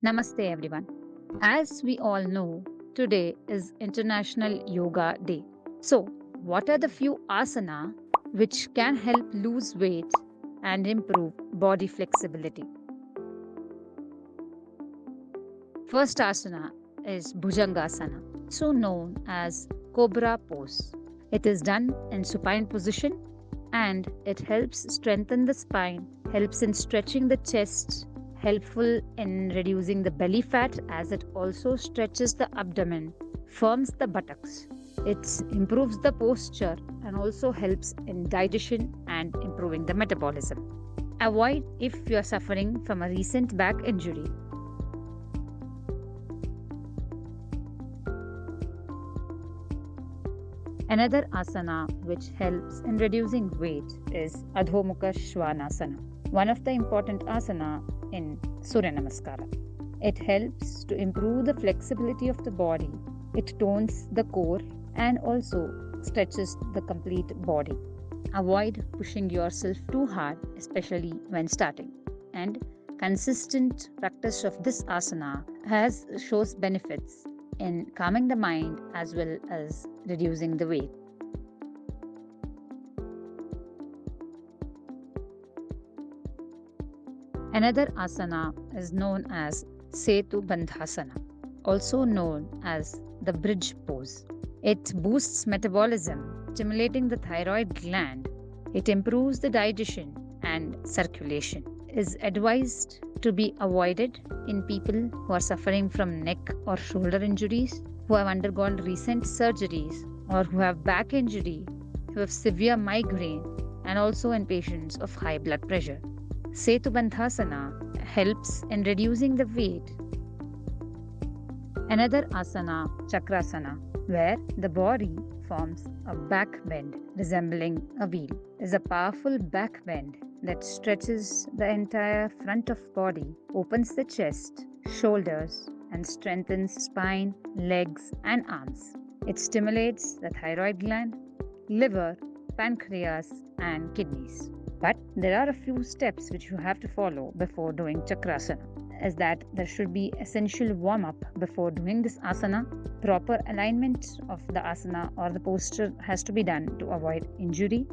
Namaste everyone. As we all know, today is International Yoga Day. So, what are the few asana which can help lose weight and improve body flexibility? First asana is Bhujangasana, so known as Cobra pose. It is done in supine position and it helps strengthen the spine, helps in stretching the chest, helpful in reducing the belly fat as it also stretches the abdomen, firms the buttocks. It improves the posture and also helps in digestion and improving the metabolism. Avoid if you are suffering from a recent back injury. Another asana which helps in reducing weight is Adho Mukha Svanasana, one of the important asana in Surya Namaskara. It helps to improve the flexibility of the body, it tones the core and also stretches the complete body. Avoid pushing yourself too hard, especially when starting. And consistent practice of this asana shows benefits in calming the mind as well as reducing the weight. Another asana is known as Setu Bandhasana, also known as the bridge pose. It boosts metabolism, stimulating the thyroid gland. It improves the digestion and circulation. It is advised to be avoided in people who are suffering from neck or shoulder injuries, who have undergone recent surgeries, or who have back injury, who have severe migraine, and also in patients of high blood pressure. Setu Bandhasana helps in reducing the weight. Another asana, Chakrasana, where the body forms a back bend resembling a wheel, is a powerful back bend that stretches the entire front of body, opens the chest, shoulders, and strengthens spine, legs, and arms. It stimulates the thyroid gland, liver, pancreas, and kidneys. But there are a few steps which you have to follow before doing Chakrasana. Is that there should be essential warm up before doing this asana. Proper alignment of the asana or the posture has to be done to avoid injury.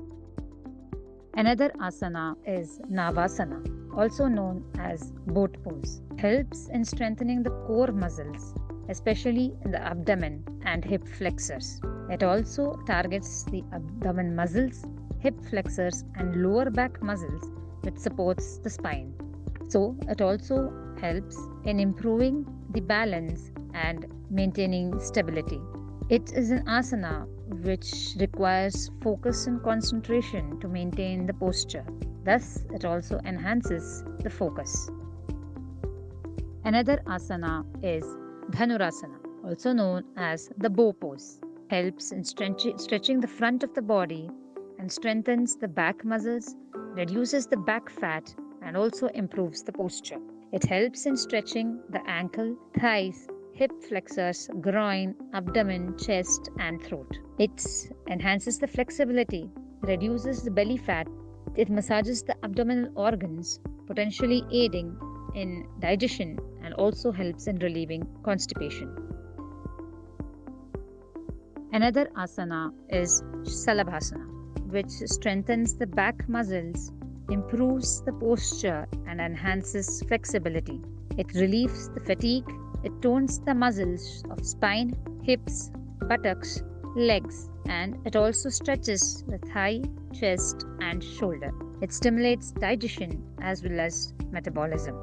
Another asana is Navasana, also known as boat pose. Helps in strengthening the core muscles, especially in the abdomen and hip flexors. It also targets the abdomen muscles, hip flexors, and lower back muscles, which supports the spine. So, it also helps in improving the balance and maintaining stability. It is an asana which requires focus and concentration to maintain the posture. Thus, it also enhances the focus. Another asana is Dhanurasana, also known as the bow pose. Helps in stretching the front of the body and strengthens the back muscles, reduces the back fat, and also improves the posture. It helps in stretching the ankle, thighs, hip flexors, groin, abdomen, chest, and throat. It enhances the flexibility, reduces the belly fat, it massages the abdominal organs, potentially aiding in digestion and also helps in relieving constipation. Another asana is Shalabhasana, which strengthens the back muscles, improves the posture, and enhances flexibility. It relieves the fatigue, it tones the muscles of spine, hips, buttocks, legs, and it also stretches the thigh, chest, and shoulder. It stimulates digestion as well as metabolism.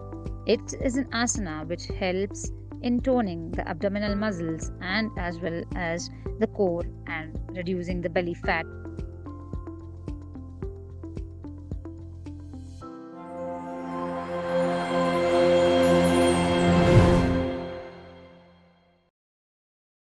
It is an asana which helps in toning the abdominal muscles and as well as the core and reducing the belly fat